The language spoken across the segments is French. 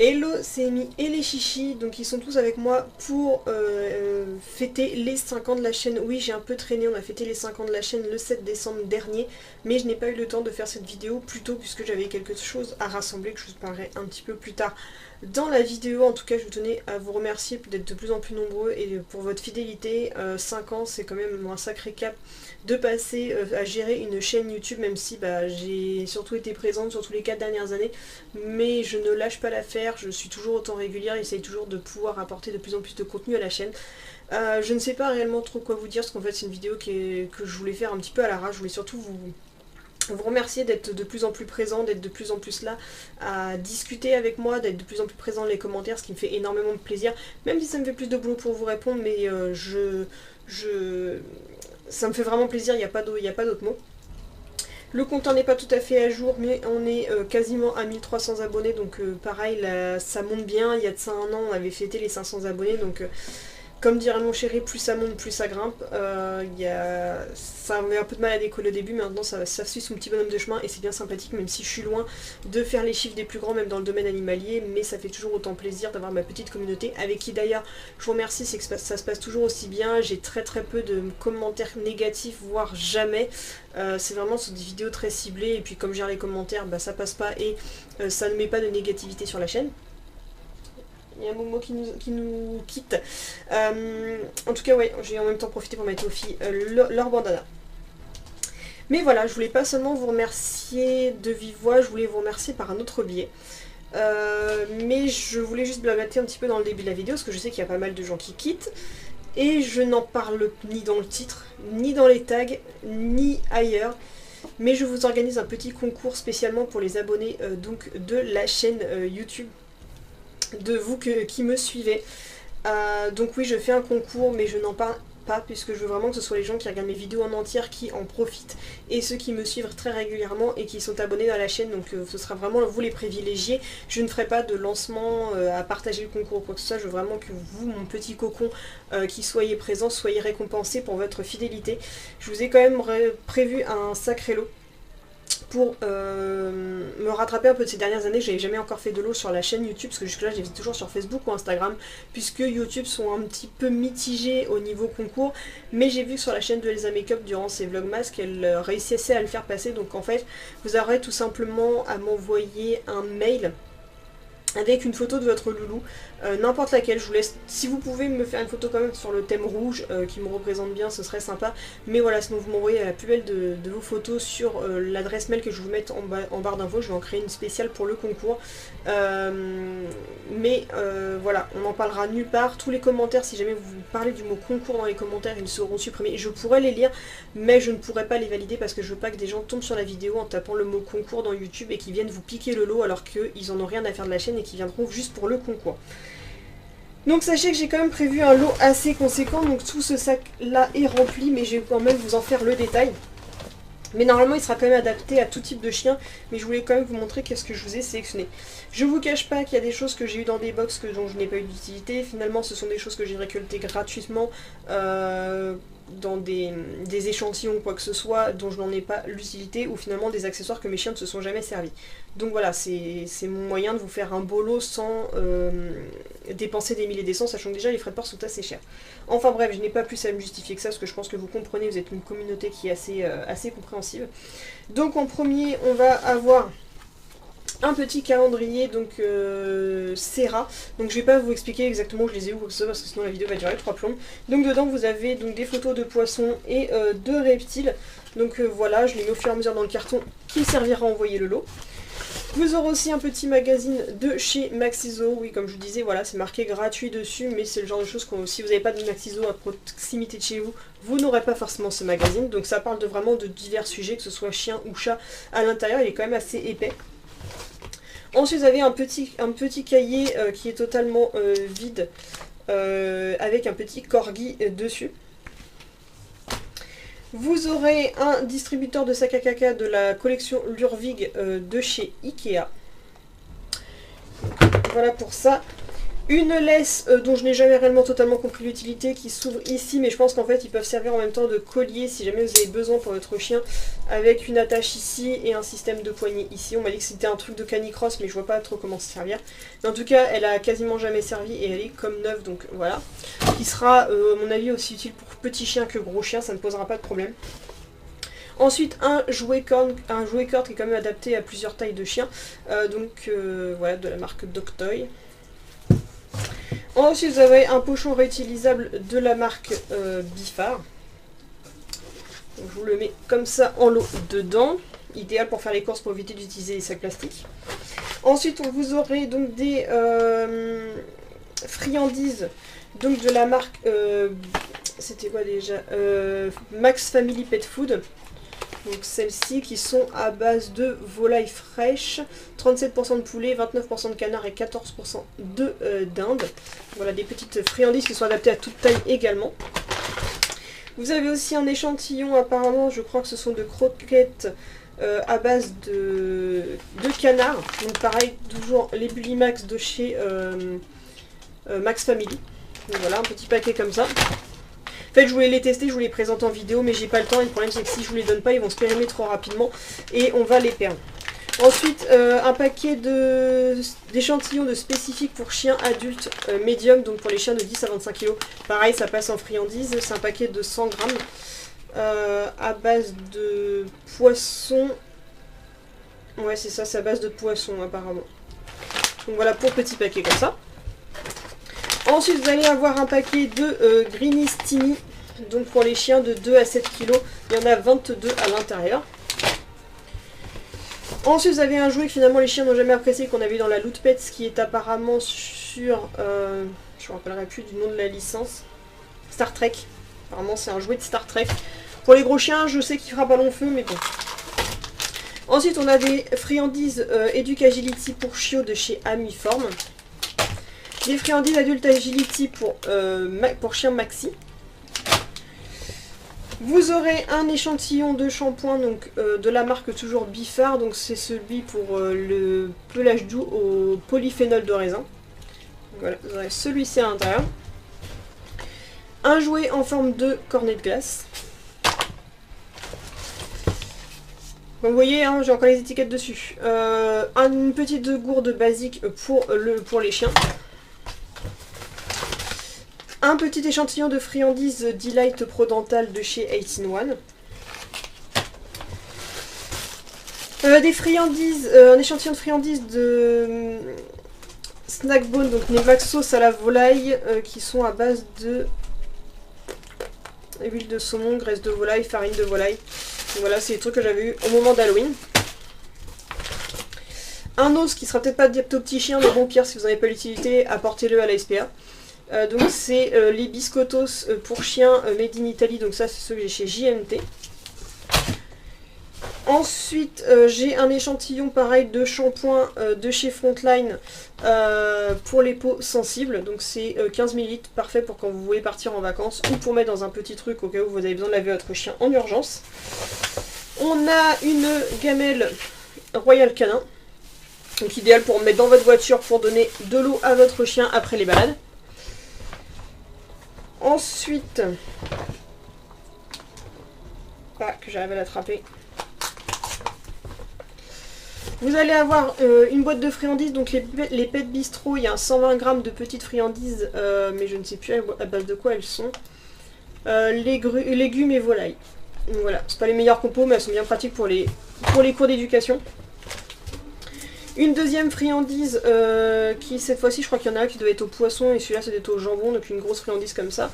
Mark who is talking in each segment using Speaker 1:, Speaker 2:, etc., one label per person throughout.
Speaker 1: Hello, c'est Amy et les chichis, donc ils sont tous avec moi pour fêter les 5 ans de la chaîne. Oui, j'ai un peu traîné, on a fêté les 5 ans de la chaîne le 7 décembre dernier, mais je n'ai pas eu le temps de faire cette vidéo plus tôt puisque j'avais quelque chose à rassembler que je vous parlerai un petit peu plus tard dans la vidéo. En tout cas, je tenais à vous remercier d'être de plus en plus nombreux et pour votre fidélité. 5 ans, c'est quand même un sacré cap de passer à gérer une chaîne YouTube, même si j'ai surtout été présente sur tous les 4 dernières années, mais je ne lâche pas l'affaire, je suis toujours autant régulière, j'essaye toujours de pouvoir apporter de plus en plus de contenu à la chaîne. Je ne sais pas réellement trop quoi vous dire, parce qu'en fait c'est une vidéo que je voulais faire un petit peu à l'arrache. Je voulais surtout vous remercier d'être de plus en plus présent, d'être de plus en plus là à discuter avec moi, d'être de plus en plus présent dans les commentaires, ce qui me fait énormément de plaisir, même si ça me fait plus de boulot pour vous répondre, mais ça me fait vraiment plaisir, il n'y a pas d'autre mot. Le compte n'est pas tout à fait à jour, mais on est quasiment à 1300 abonnés, donc pareil, là, ça monte bien. Il y a de ça un an, on avait fêté les 500 abonnés, donc comme dirait mon chéri, plus ça monte, plus ça grimpe. Ça avait un peu de mal à décoller au début, mais maintenant ça suit son petit bonhomme de chemin et c'est bien sympathique, même si je suis loin de faire les chiffres des plus grands, même dans le domaine animalier, mais ça fait toujours autant plaisir d'avoir ma petite communauté, avec qui d'ailleurs je vous remercie, c'est que ça se passe toujours aussi bien. J'ai très peu de commentaires négatifs, voire jamais. C'est vraiment sur des vidéos très ciblées, et puis comme j'ai les commentaires, ça passe pas et ça ne met pas de négativité sur la chaîne. Il y a Momo qui nous quitte. En tout cas, ouais, j'ai en même temps profité pour mettre aux filles leur bandana. Mais voilà, je voulais pas seulement vous remercier de vive voix, je voulais vous remercier par un autre biais. Mais je voulais juste blablater un petit peu dans le début de la vidéo, parce que je sais qu'il y a pas mal de gens qui quittent. Et je n'en parle ni dans le titre, ni dans les tags, ni ailleurs. Mais je vous organise un petit concours spécialement pour les abonnés donc de la chaîne YouTube de vous qui me suivez. Donc oui, je fais un concours, mais je n'en parle pas puisque je veux vraiment que ce soit les gens qui regardent mes vidéos en entière qui en profitent, et ceux qui me suivent très régulièrement et qui sont abonnés à la chaîne. Donc ce sera vraiment vous les privilégiés. Je ne ferai pas de lancement à partager le concours ou quoi que ce soit. Je veux vraiment que vous, mon petit cocon, qui soyez présents, soyez récompensés pour votre fidélité. Je vous ai quand même prévu un sacré lot pour me rattraper un peu de ces dernières années. J'avais jamais encore fait de lot sur la chaîne YouTube, parce que jusque là je les faisais toujours sur Facebook ou Instagram, puisque YouTube sont un petit peu mitigés au niveau concours, mais j'ai vu que sur la chaîne de Elsa Makeup durant ses vlogmas qu'elle réussissait à le faire passer. Donc en fait vous aurez tout simplement à m'envoyer un mail avec une photo de votre loulou, n'importe laquelle. Je vous laisse, si vous pouvez me faire une photo quand même sur le thème rouge qui me représente bien, ce serait sympa. Mais voilà, sinon vous m'envoyez la plus belle de vos photos sur l'adresse mail que je vais vous mettre en barre d'infos. Je vais en créer une spéciale pour le concours. Voilà, on n'en parlera nulle part. Tous les commentaires, si jamais vous parlez du mot concours dans les commentaires, ils seront supprimés. Je pourrais les lire, mais je ne pourrais pas les valider parce que je veux pas que des gens tombent sur la vidéo en tapant le mot concours dans YouTube et qui viennent vous piquer le lot alors qu'ils en ont rien à faire de la chaîne et qui viendront juste pour le concours. Donc sachez que j'ai quand même prévu un lot assez conséquent, donc tout ce sac là est rempli, mais je vais quand même vous en faire le détail. Mais normalement il sera quand même adapté à tout type de chien, mais je voulais quand même vous montrer qu'est-ce que je vous ai sélectionné. Je vous cache pas qu'il y a des choses que j'ai eu dans des box dont je n'ai pas eu d'utilité. Finalement ce sont des choses que j'ai récoltées gratuitement dans des échantillons ou quoi que ce soit dont je n'en ai pas l'utilité, ou finalement des accessoires que mes chiens ne se sont jamais servis. Donc voilà, c'est mon moyen de vous faire un beau lot sans dépenser des milliers et des cents, sachant que déjà les frais de port sont assez chers. Enfin bref, je n'ai pas plus à me justifier que ça, parce que je pense que vous comprenez, vous êtes une communauté qui est assez compréhensive. Donc en premier, on va avoir un petit calendrier, donc Serra. Donc je vais pas vous expliquer exactement où je les ai où, parce que sinon la vidéo va durer 3 plombs. Donc dedans vous avez donc des photos de poissons et de reptiles. Donc voilà, je les mets au fur et à mesure dans le carton qui servira à envoyer le lot. Vous aurez aussi un petit magazine de chez Maxiso. Oui, comme je vous disais, voilà, c'est marqué gratuit dessus, mais c'est le genre de choses que si vous n'avez pas de Maxiso à proximité de chez vous, vous n'aurez pas forcément ce magazine. Donc ça parle vraiment de divers sujets, que ce soit chien ou chat. À l'intérieur, il est quand même assez épais. Ensuite, vous avez un petit cahier qui est totalement vide, avec un petit corgi dessus. Vous aurez un distributeur de sac à caca de la collection Lurvig de chez Ikea. Voilà pour ça. Une laisse dont je n'ai jamais réellement totalement compris l'utilité, qui s'ouvre ici, mais je pense qu'en fait ils peuvent servir en même temps de collier si jamais vous avez besoin pour votre chien, avec une attache ici et un système de poignée ici. On m'a dit que c'était un truc de canicross, mais je vois pas trop comment se servir. Mais en tout cas, elle a quasiment jamais servi et elle est comme neuve, donc voilà. Qui sera, à mon avis, aussi utile pour petits chiens que gros chiens, ça ne posera pas de problème. Ensuite, un jouet corde qui est quand même adapté à plusieurs tailles de chiens, voilà, de la marque Doctoy. Ensuite, vous avez un pochon réutilisable de la marque Bifar. Donc, je vous le mets comme ça en lot dedans. Idéal pour faire les courses pour éviter d'utiliser les sacs plastiques. Ensuite, vous aurez donc des friandises donc de la marque... c'était quoi déjà Max Family Pet Food. Donc celles-ci qui sont à base de volaille fraîche, 37% de poulet, 29% de canard et 14% de dinde. Voilà des petites friandises qui sont adaptées à toute taille également. Vous avez aussi un échantillon apparemment, je crois que ce sont de croquettes à base de canard. Donc pareil, toujours les Bullimax de chez Max Family. Donc voilà, un petit paquet comme ça. En fait, je voulais les tester, je voulais les présenter en vidéo, mais j'ai pas le temps. Et le problème, c'est que si je vous les donne pas, ils vont se périmer trop rapidement et on va les perdre. Ensuite, un paquet d'échantillons de spécifiques pour chiens adultes médium, donc pour les chiens de 10 à 25 kg. Pareil, ça passe en friandises. C'est un paquet de 100 grammes à base de poisson. Ouais, c'est ça, c'est à base de poisson apparemment. Donc voilà, pour petit paquet comme ça. Ensuite, vous allez avoir un paquet de Greenies Tiny, donc pour les chiens de 2 à 7 kg. Il y en a 22 à l'intérieur. Ensuite, vous avez un jouet que finalement les chiens n'ont jamais apprécié, qu'on a vu dans la Loot Pets, qui est apparemment sur... je ne me rappellerai plus du nom de la licence. Star Trek. Apparemment, c'est un jouet de Star Trek. Pour les gros chiens, je sais qu'il fera pas long feu, mais bon. Ensuite, on a des friandises Educagility pour chiots de chez Amiform. Des friandises Adult Agility pour chien maxi. Vous aurez un échantillon de shampoing donc de la marque toujours Bifar, donc c'est celui pour le pelage doux au polyphénol de raisin. Voilà, vous aurez celui-ci à l'intérieur. Un jouet en forme de cornet de glace. Comme vous voyez, hein, j'ai encore les étiquettes dessus. Une petite gourde basique pour les chiens. Un petit échantillon de friandises Delight Pro Dental de chez 18-1. Des friandises, un échantillon de friandises de Snackbone, donc Nevax sauce à la volaille, qui sont à base de huile de saumon, graisse de volaille, farine de volaille. Donc voilà, c'est les trucs que j'avais eu au moment d'Halloween. Un os qui sera peut-être pas adapté aux petits chiens, mais bon, pire, si vous n'en avez pas l'utilité, apportez-le à la SPA. Donc c'est les biscottos pour chiens made in Italy, donc ça c'est ceux que j'ai chez JMT. Ensuite j'ai un échantillon pareil de shampoing de chez Frontline pour les peaux sensibles, donc c'est 15 ml, parfait pour quand vous voulez partir en vacances ou pour mettre dans un petit truc au cas où vous avez besoin de laver votre chien en urgence. On a une gamelle Royal Canin, donc idéal pour mettre dans votre voiture pour donner de l'eau à votre chien après les balades. Ensuite, que j'arrive à l'attraper. Vous allez avoir une boîte de friandises, donc les Pet Bistro, il y a 120 grammes de petites friandises, mais je ne sais plus à base de quoi elles sont. Légumes et volailles. Donc voilà, c'est pas les meilleurs compos, mais elles sont bien pratiques pour les cours d'éducation. Une deuxième friandise qui cette fois-ci je crois qu'il y en a un qui doit être au poisson et celui-là c'est au jambon, donc une grosse friandise comme ça.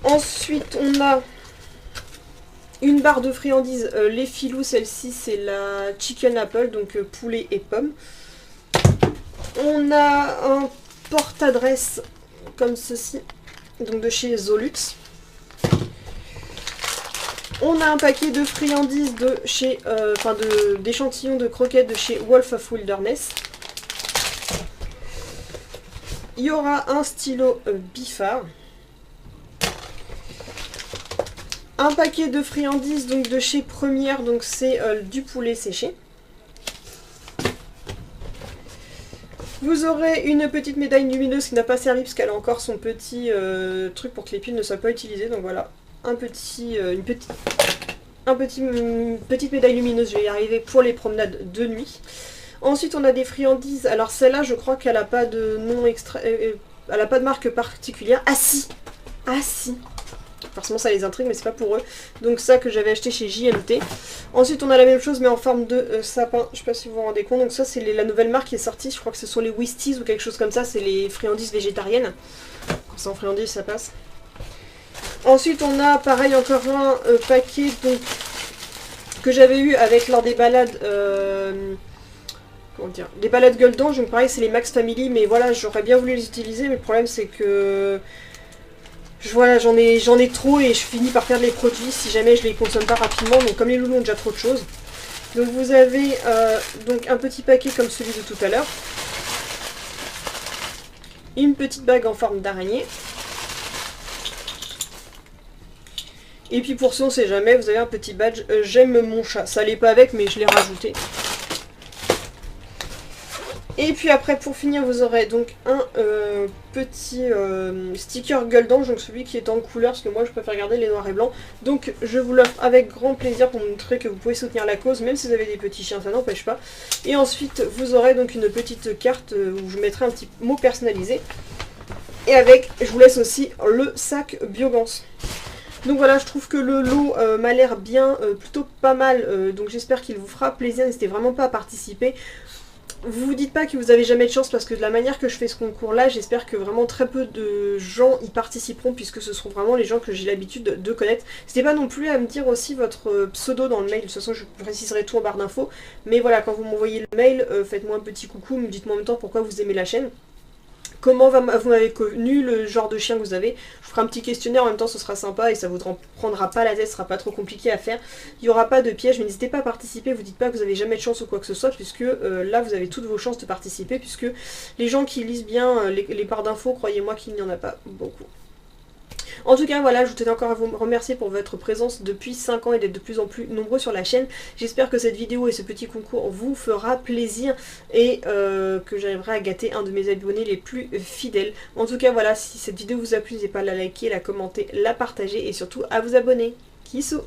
Speaker 1: Ensuite on a une barre de friandises, les filous, celle-ci c'est la chicken apple, donc poulet et pommes. On a un porte-adresse comme ceci, donc de chez Zolux. On a un paquet de friandises d'échantillons de croquettes de chez Wolf of Wilderness. Il y aura un stylo Bifar. Un paquet de friandises donc de chez Première, donc c'est du poulet séché. Vous aurez une petite médaille lumineuse qui n'a pas servi parce qu'elle a encore son petit truc pour que les piles ne soient pas utilisées. Donc voilà, une petite médaille lumineuse, je vais y arriver pour les promenades de nuit. Ensuite on a des friandises. Alors celle-là je crois qu'elle n'a pas de nom elle n'a pas de marque particulière. Ah si. Forcément ça les intrigue mais c'est pas pour eux. Donc ça que j'avais acheté chez JMT. Ensuite on a la même chose mais en forme de sapin. Je sais pas si vous vous rendez compte. Donc ça c'est la nouvelle marque qui est sortie. Je crois que ce sont les Whisties ou quelque chose comme ça. C'est les friandises végétariennes. Quand c'est en friandises ça passe. Ensuite on a pareil encore un paquet donc, que j'avais eu avec lors des balades. Comment dire, des balades gueule d'ange. Donc pareil c'est les Max Family. Mais voilà j'aurais bien voulu les utiliser. Mais le problème c'est que... Voilà, j'en ai trop et je finis par perdre les produits si jamais je les consomme pas rapidement. Donc comme les loulous ont déjà trop de choses. Donc vous avez donc un petit paquet comme celui de tout à l'heure. Une petite bague en forme d'araignée. Et puis pour ça on sait jamais, vous avez un petit badge j'aime mon chat. Ça l'est pas avec mais je l'ai rajouté. Et puis après pour finir vous aurez donc un petit sticker gueule d'ange, donc celui qui est en couleur parce que moi je préfère garder les noirs et blancs. Donc je vous l'offre avec grand plaisir pour montrer que vous pouvez soutenir la cause même si vous avez des petits chiens, ça n'empêche pas. Et ensuite vous aurez donc une petite carte où je mettrai un petit mot personnalisé. Et avec, je vous laisse aussi le sac Biogance. Donc voilà, je trouve que le lot m'a l'air bien, plutôt pas mal, donc j'espère qu'il vous fera plaisir, n'hésitez vraiment pas à participer. Vous vous dites pas que vous avez jamais de chance parce que de la manière que je fais ce concours là, j'espère que vraiment très peu de gens y participeront puisque ce seront vraiment les gens que j'ai l'habitude de connaître. N'hésitez pas non plus à me dire aussi votre pseudo dans le mail, de toute façon je préciserai tout en barre d'infos. Mais voilà, quand vous m'envoyez le mail, faites-moi un petit coucou, me dites-moi en même temps pourquoi vous aimez la chaîne. Comment vous m'avez connu, le genre de chien que vous avez. Je ferai un petit questionnaire en même temps, ce sera sympa et ça vous prendra pas la tête, ce sera pas trop compliqué à faire. Il n'y aura pas de piège, mais n'hésitez pas à participer, vous dites pas que vous avez jamais de chance ou quoi que ce soit, puisque là vous avez toutes vos chances de participer, puisque les gens qui lisent bien les barres d'infos, croyez-moi qu'il n'y en a pas beaucoup. En tout cas voilà, je tenais encore à vous remercier pour votre présence depuis 5 ans et d'être de plus en plus nombreux sur la chaîne. J'espère que cette vidéo et ce petit concours vous fera plaisir et que j'arriverai à gâter un de mes abonnés les plus fidèles. En tout cas voilà, si cette vidéo vous a plu, n'hésitez pas à la liker, la commenter, la partager et surtout à vous abonner. Kissou!